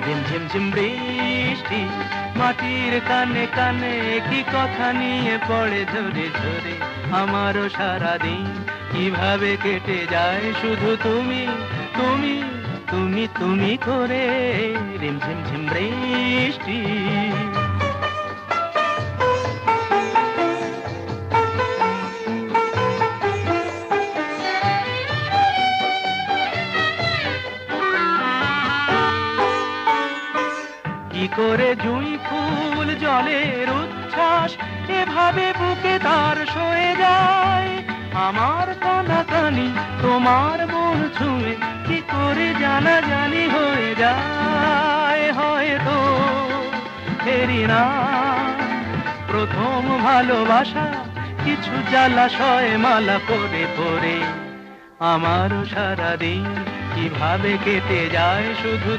ঝিমঝিম ঝিম বৃষ্টি মাটির কানে কানে কি কথা নিয়ে পড়ে ঝরে ঝরে। আমারও সারাদিন কিভাবে কেটে যায় শুধু তুমি তুমি তুমি তুমি করে। রিমঝিম ঝিম বৃষ্টি। কি করে জুঁই ফুল জলের উচ্ছ্বাস এভাবে বুকে তার সয়ে যায়। আমার কানাকানি তোমার মন ছুঁয়ে কি করে জানা জানি হয়ে যায়। হয়তো ফেরি না প্রথম ভালোবাসা কিছু জ্বালাশয় মালা করে পরে। আমারও সারাদিন কিভাবে কেটে যায় শুধু